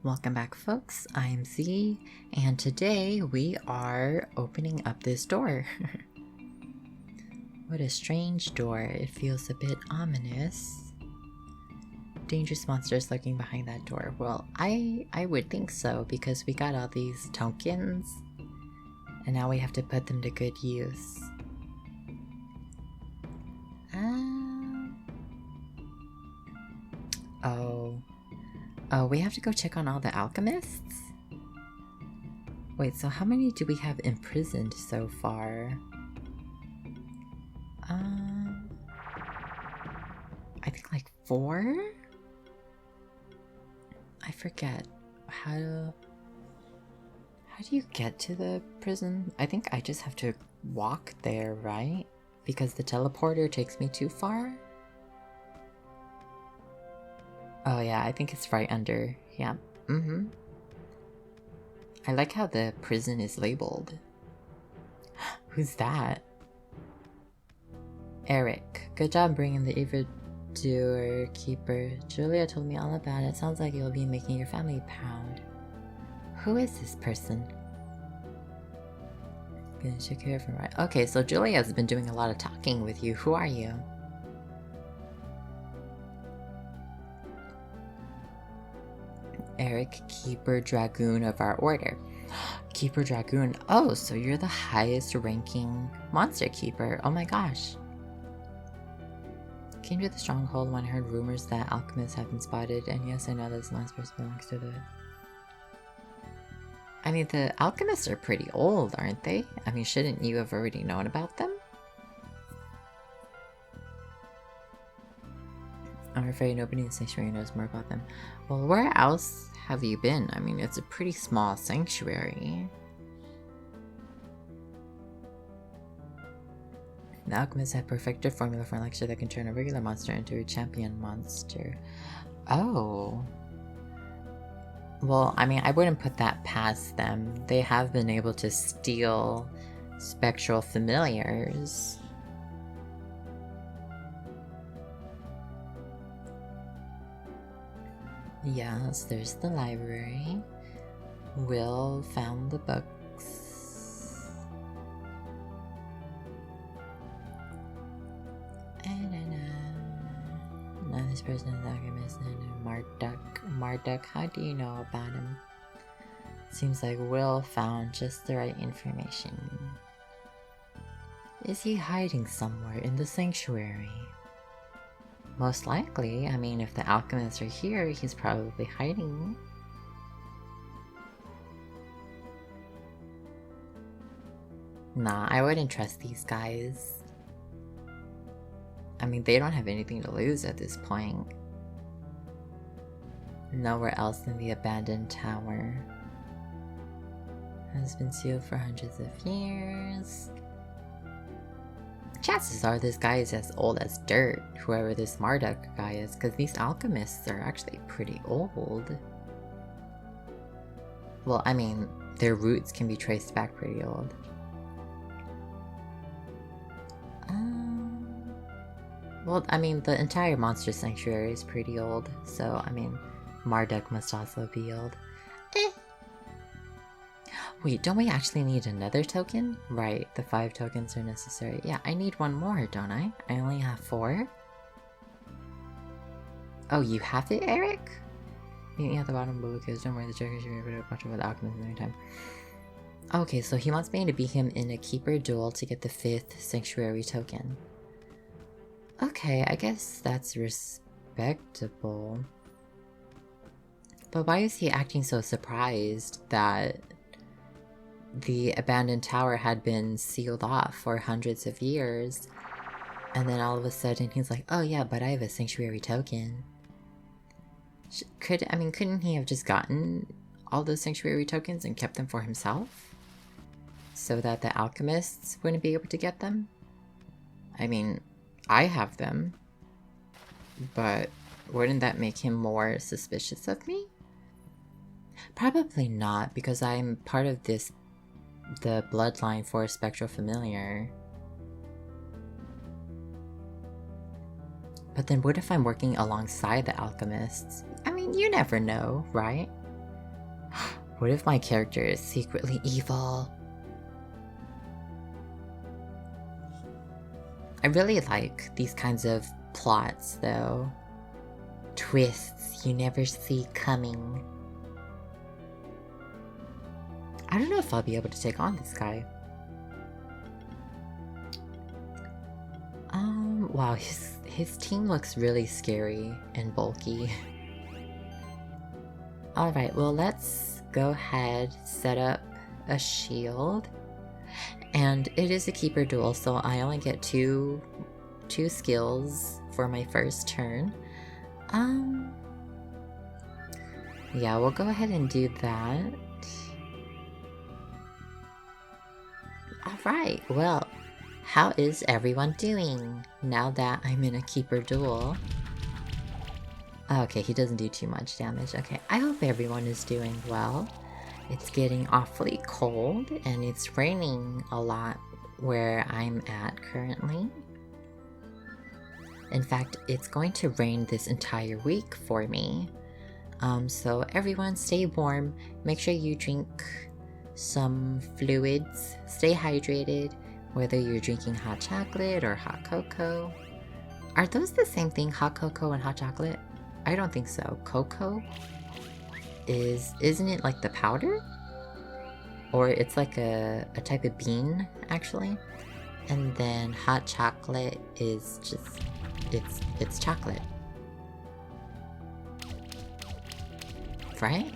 Welcome back, folks. I'm Z, and today we are opening up this door. What a strange door. It feels a bit ominous. Dangerous monsters lurking behind that door. Well, I would think so, because we got all these tokens, and now we have to put them to good use. Oh, we have to go check on all the alchemists? Wait, so how many do we have imprisoned so far? I think like 4? I forget. How do you get to the prison? I think I just have to walk there, right? Because the teleporter takes me too far? Oh yeah, I think it's right under. Yeah. I like how the prison is labeled. Who's that? Eric. Good job bringing the evildoer keeper. Julia told me all about it. Sounds like you'll be making your family proud. Who is this person? Gonna check here from right. Okay, so Julia's been doing a lot of talking with you. Who are you? Eric, Keeper Dragoon of our order. Keeper Dragoon. Oh, so you're the highest ranking monster keeper. Oh my gosh. Came to the stronghold when I heard rumors that alchemists have been spotted, and yes, I know this last person belongs to the... I mean, the alchemists are pretty old, aren't they? I mean, shouldn't you have already known about them? I'm afraid nobody in the sanctuary knows more about them. Well, where else have you been? I mean, it's a pretty small sanctuary. The alchemists have perfected a formula for an elixir that can turn a regular monster into a champion monster. Oh. Well, I mean, I wouldn't put that past them. They have been able to steal spectral familiars. Yes, there's the library. Will found the books. Now this person is alchemist and Marduk. How do you know about him? Seems like Will found just the right information. Is he hiding somewhere in the sanctuary? Most likely. I mean, if the alchemists are here, he's probably hiding. Nah, I wouldn't trust these guys. I mean, they don't have anything to lose at this point. Nowhere else than the abandoned tower. Has been sealed for hundreds of years. Chances are this guy is as old as dirt, whoever this Marduk guy is, because these alchemists are actually pretty old. Well, I mean, their roots can be traced back pretty old. Well, I mean, the entire monster sanctuary is pretty old, so, I mean, Marduk must also be old. Wait, don't we actually need another token? Right, the 5 tokens are necessary. Yeah, I need one more, don't I? I only have 4? Oh, you have it, Eric? Meet me at the bottom below, because don't worry, the Joker should be able to watch over the alchemist at any time. Okay, so he wants me to beat him in a keeper duel to get the 5th sanctuary token. Okay, I guess that's respectable. But why is he acting so surprised that the abandoned tower had been sealed off for hundreds of years, and then all of a sudden he's like, oh yeah, but I have a sanctuary token. Couldn't he have just gotten all those sanctuary tokens and kept them for himself? So that the alchemists wouldn't be able to get them? I mean, I have them, but wouldn't that make him more suspicious of me? Probably not, because I'm part of the bloodline for a spectral familiar. But then what if I'm working alongside the alchemists? I mean, you never know, right? What if my character is secretly evil? I really like these kinds of plots, though. Twists you never see coming. I don't know if I'll be able to take on this guy. Wow, his team looks really scary and bulky. Alright, well let's go ahead, set up a shield. And it is a keeper duel, so I only get two skills for my first turn. Yeah, we'll go ahead and do that. Alright, well, how is everyone doing now that I'm in a keeper duel? Okay, he doesn't do too much damage. Okay, I hope everyone is doing well. It's getting awfully cold and it's raining a lot where I'm at currently. In fact, it's going to rain this entire week for me. So everyone stay warm, make sure you drink some fluids, stay hydrated, whether you're drinking hot chocolate or hot cocoa. Are those the same thing, hot cocoa and hot chocolate? I don't think so. Cocoa isn't it like the powder? Or it's like a type of bean, actually. And then hot chocolate is just, it's chocolate. Right?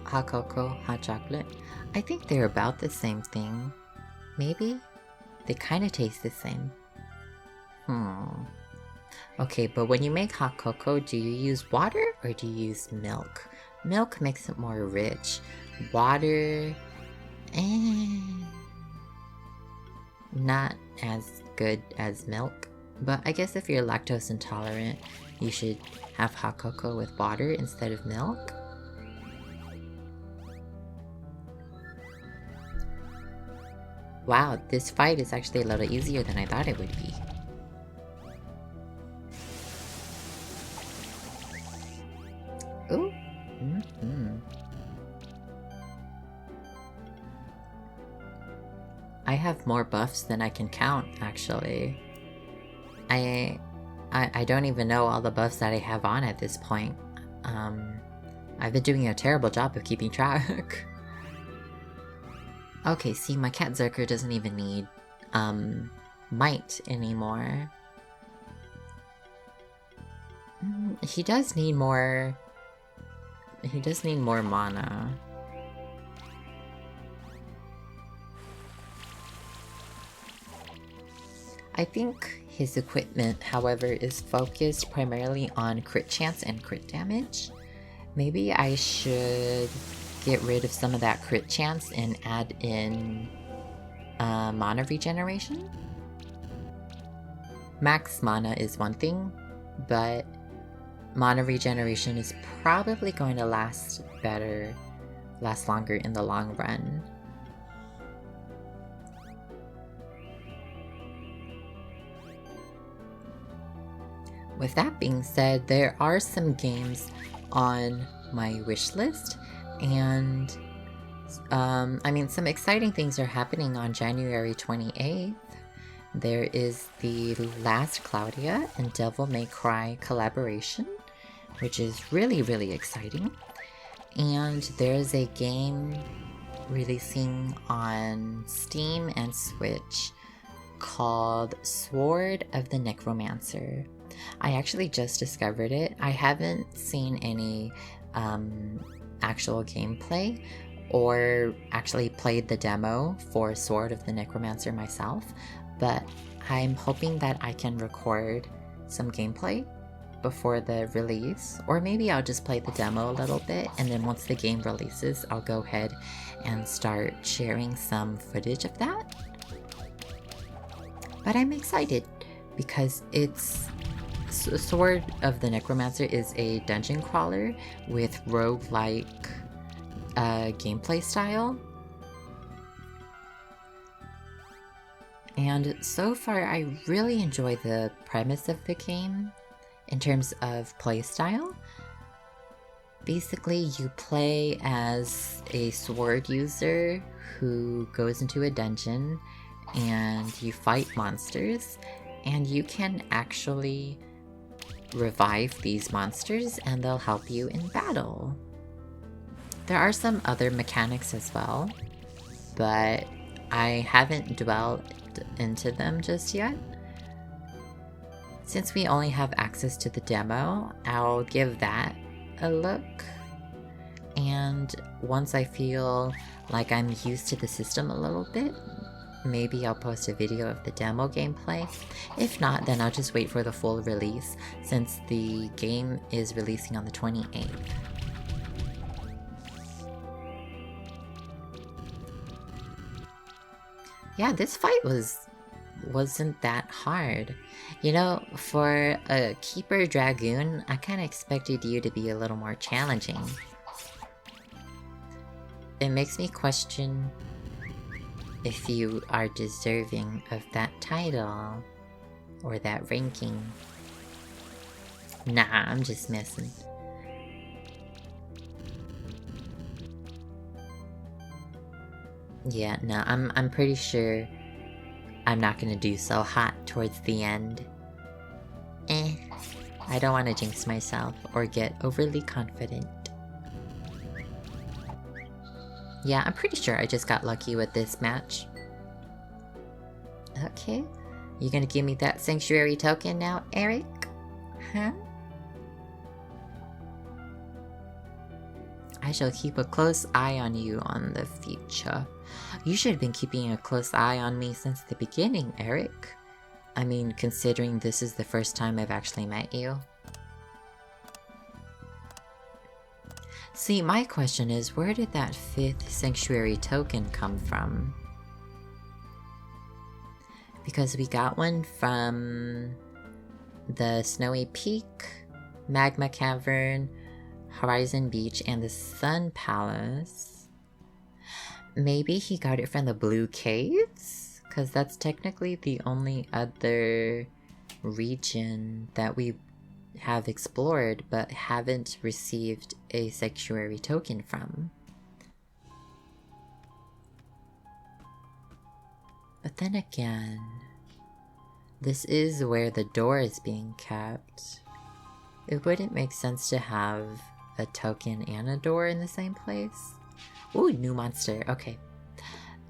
Hot cocoa, hot chocolate. I think they're about the same thing. Maybe? They kind of taste the same. Okay, but when you make hot cocoa, do you use water or do you use milk? Milk makes it more rich. Water, not as good as milk. But I guess if you're lactose intolerant, you should have hot cocoa with water instead of milk. Wow, this fight is actually a little easier than I thought it would be. Ooh. I have more buffs than I can count, actually. I don't even know all the buffs that I have on at this point. I've been doing a terrible job of keeping track. Okay, see, my cat Zerker doesn't even need, might anymore. He does need more... He does need more mana. I think his equipment, however, is focused primarily on crit chance and crit damage. Maybe I should get rid of some of that crit chance and add in mana regeneration. Max mana is one thing, but mana regeneration is probably going to last longer in the long run. With that being said, there are some games on my wish list, and I mean, some exciting things are happening on January 28th. There is the Last Claudia and Devil May Cry collaboration, which is really, really exciting. And there's a game releasing on Steam and Switch called Sword of the Necromancer. I actually just discovered it. I haven't seen any actual gameplay or actually played the demo for Sword of the Necromancer myself, but I'm hoping that I can record some gameplay before the release, or maybe I'll just play the demo a little bit, and then once the game releases, I'll go ahead and start sharing some footage of that. But I'm excited because it's Sword of the Necromancer is a dungeon crawler with roguelike gameplay style. And so far, I really enjoy the premise of the game in terms of playstyle. Basically, you play as a sword user who goes into a dungeon and you fight monsters, and you can actually revive these monsters and they'll help you in battle. There are some other mechanics as well, but I haven't dwelled into them just yet. Since we only have access to the demo, I'll give that a look. And once I feel like I'm used to the system a little bit, maybe I'll post a video of the demo gameplay. If not, then I'll just wait for the full release, since the game is releasing on the 28th. Yeah, this fight wasn't that hard. You know, for a Keeper Dragoon, I kinda expected you to be a little more challenging. It makes me question if you are deserving of that title or that ranking. Nah, I'm just messing. Yeah, no, I'm pretty sure I'm not gonna do so hot towards the end. I don't want to jinx myself or get overly confident. Yeah, I'm pretty sure I just got lucky with this match. Okay, you gonna give me that sanctuary token now, Eric? Huh? I shall keep a close eye on you on the future. You should have been keeping a close eye on me since the beginning, Eric. I mean, considering this is the first time I've actually met you. See, my question is, where did that 5th sanctuary token come from? Because we got one from the Snowy Peak, Magma Cavern, Horizon Beach, and the Sun Palace. Maybe he got it from the Blue Caves? Because that's technically the only other region that we have explored but haven't received a sanctuary token from. But then again, this is where the door is being kept. It wouldn't make sense to have a token and a door in the same place. Ooh, new monster. Okay.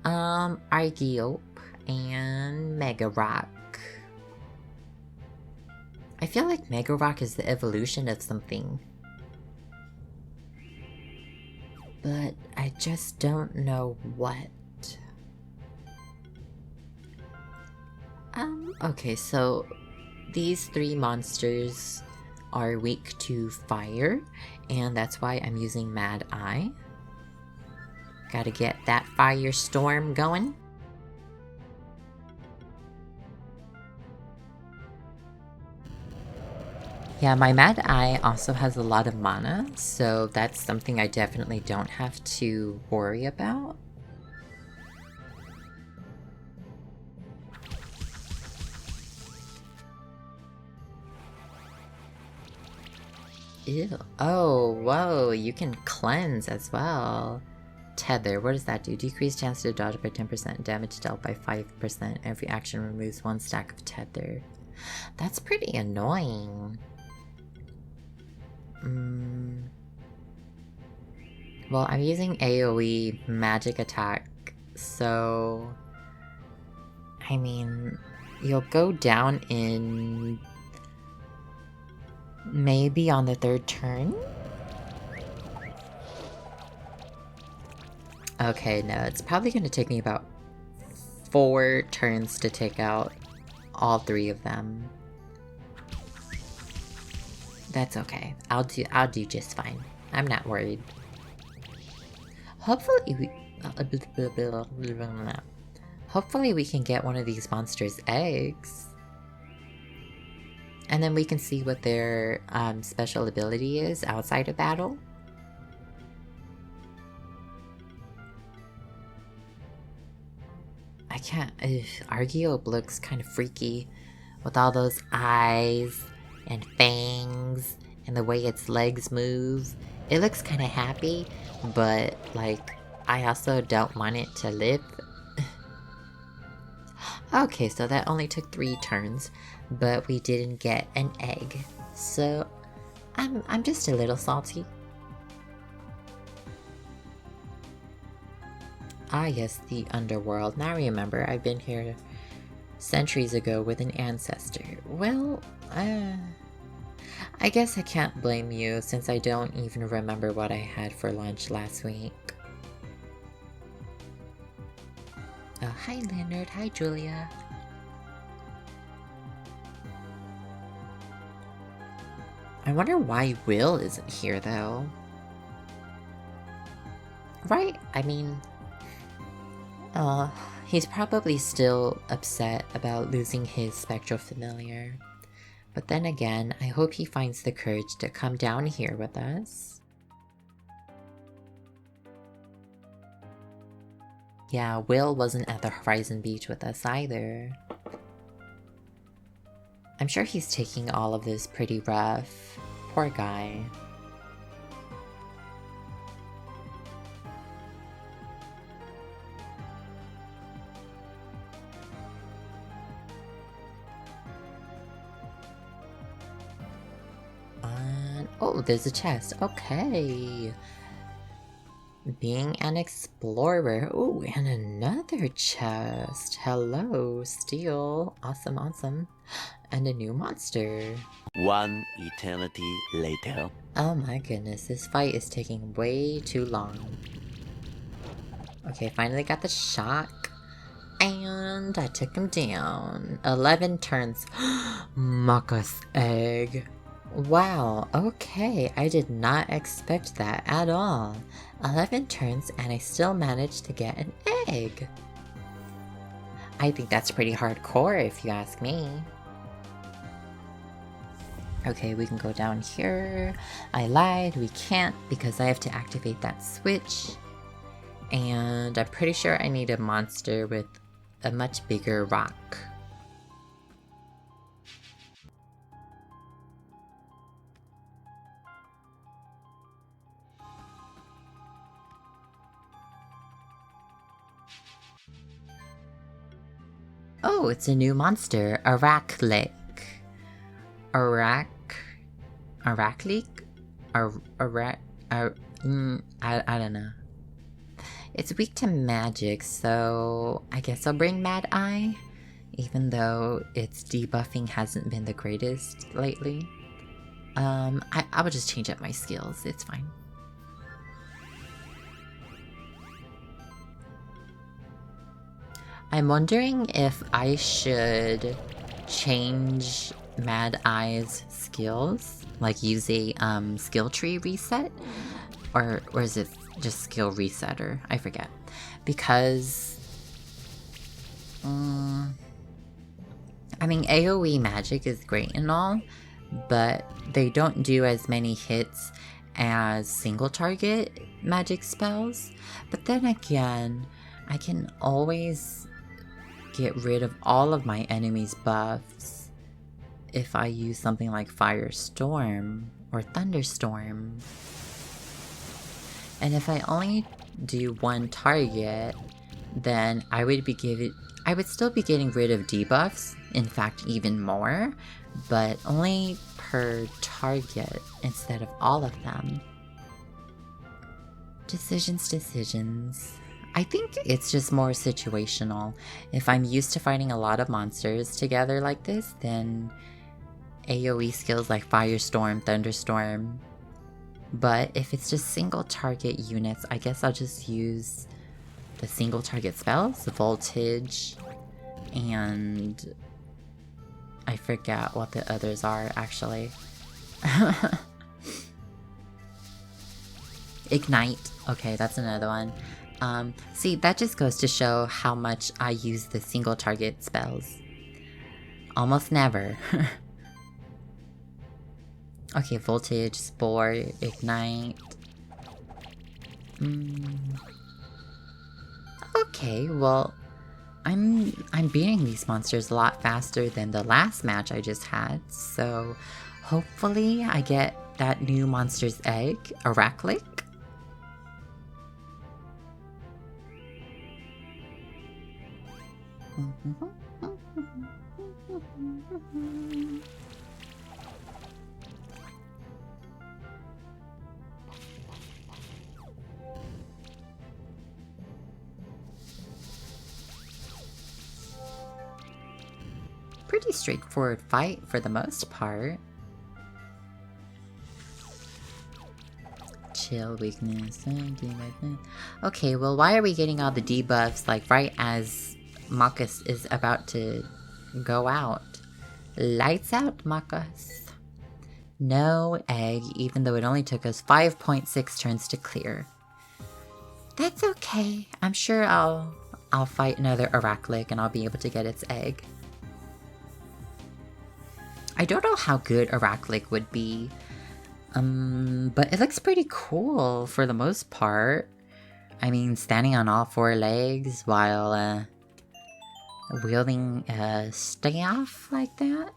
Argiope and Mega Rock. I feel like Mega Rock is the evolution of something. But I just don't know what. Okay, so these 3 monsters are weak to fire, and that's why I'm using Mad Eye. Gotta get that firestorm going. Yeah, my Mad Eye also has a lot of mana, so that's something I definitely don't have to worry about. Ew. Oh, whoa, you can cleanse as well. Tether, what does that do? Decrease chance to dodge by 10%, damage dealt by 5%. Every action removes 1 stack of tether. That's pretty annoying. Well, I'm using AoE magic attack, so I mean, you'll go down in maybe on the 3rd turn? Okay, no, it's probably going to take me about 4 turns to take out all 3 of them. That's okay. I'll do just fine. I'm not worried. Hopefully we can get one of these monsters' eggs. And then we can see what their special ability is outside of battle. I can't... Argiope looks kind of freaky with all those eyes and fangs and the way its legs move It looks kind of happy, but like, I also don't want it to live. Okay, so that only took 3 turns, but we didn't get an egg. So I'm just a little salty. Ah yes, the Underworld. Now I remember, I've been here centuries ago with an ancestor. Well, I guess I can't blame you since I don't even remember what I had for lunch last week. Oh, hi Leonard, hi Julia. I wonder why Will isn't here though. Right? I mean, he's probably still upset about losing his spectral familiar. But then again, I hope he finds the courage to come down here with us. Yeah, Will wasn't at the Horizon Beach with us either. I'm sure he's taking all of this pretty rough. Poor guy. Oh, there's a chest. Okay. Being an explorer. Oh, and another chest. Hello, steel. Awesome, awesome. And a new monster. One eternity later. Oh my goodness, this fight is taking way too long. Okay, finally got the shock. And I took him down. 11 turns. Muckus egg. Wow, okay, I did not expect that at all. 11 turns and I still managed to get an egg. I think that's pretty hardcore if you ask me. Okay, we can go down here. I lied, we can't because I have to activate that switch. And I'm pretty sure I need a monster with a much bigger rock. Oh, it's a new monster, Araklik. Araklik? I don't know. It's weak to magic, so I guess I'll bring Mad Eye, even though its debuffing hasn't been the greatest lately. I will just change up my skills, it's fine. I'm wondering if I should change Mad Eye's skills, like use a skill tree reset, or is it just skill resetter? I forget, because I mean AoE magic is great and all, but they don't do as many hits as single target magic spells. But then again, I can always get rid of all of my enemies' buffs if I use something like Firestorm or Thunderstorm. And if I only do one target, then I would still be getting rid of debuffs, in fact even more, but only per target instead of all of them. Decisions. I think it's just more situational. If I'm used to fighting a lot of monsters together like this, then AoE skills like Firestorm, Thunderstorm. But if it's just single target units, I guess I'll just use the single target spells, Voltage, and I forget what the others are actually. Ignite. Okay, that's another one. See, that just goes to show how much I use the single target spells. Almost never. Okay, Voltage, Spore, Ignite. Okay, well, I'm beating these monsters a lot faster than the last match I just had, so hopefully I get that new monster's egg, Arachlic. Pretty straightforward fight for the most part. Chill, weakness. Okay, well, why are we getting all the debuffs like right as Marcus is about to go out? Lights out, Marcus. No egg, even though it only took us 5.6 turns to clear. That's okay. I'm sure I'll fight another Arachlic and I'll be able to get its egg. I don't know how good Arachlic would be. But it looks pretty cool for the most part. I mean, standing on all four legs while wielding a staff like that.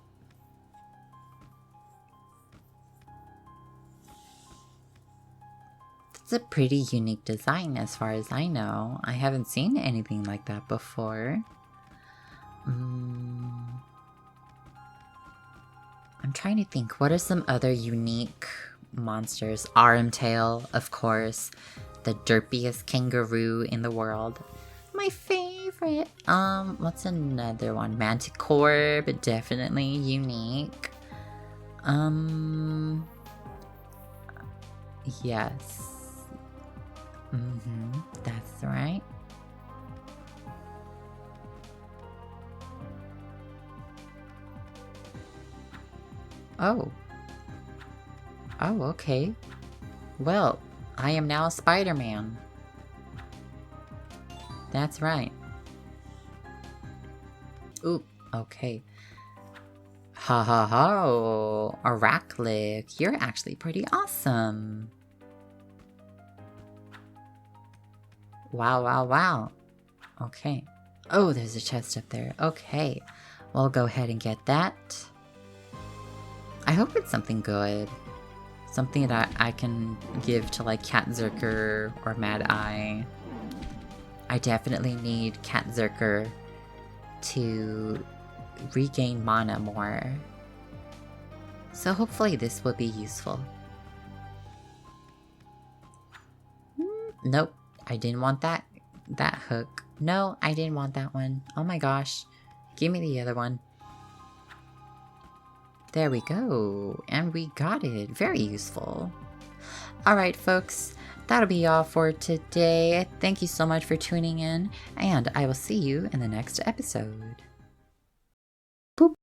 It's a pretty unique design as far as I know. I haven't seen anything like that before. I'm trying to think, what are some other unique monsters? Armtail, of course. The derpiest kangaroo in the world. My favorite. What's another one? Manticore, but definitely unique. Yes. That's right. Oh. Oh, okay. Well, I am now Spider-Man. That's right. Oop, okay. Ha ha ha, Arachlic, you're actually pretty awesome. Wow, wow, wow. Okay. Oh, there's a chest up there. Okay. Well, I'll go ahead and get that. I hope it's something good. Something that I can give to like Cat Zerker or Mad Eye. I definitely need Cat Zerker to regain mana more. So hopefully this will be useful. Nope, I didn't want that hook. No, I didn't want that one. Oh my gosh. Give me the other one. There we go. And we got it. Very useful. Alright, folks. That'll be all for today. Thank you so much for tuning in, and I will see you in the next episode.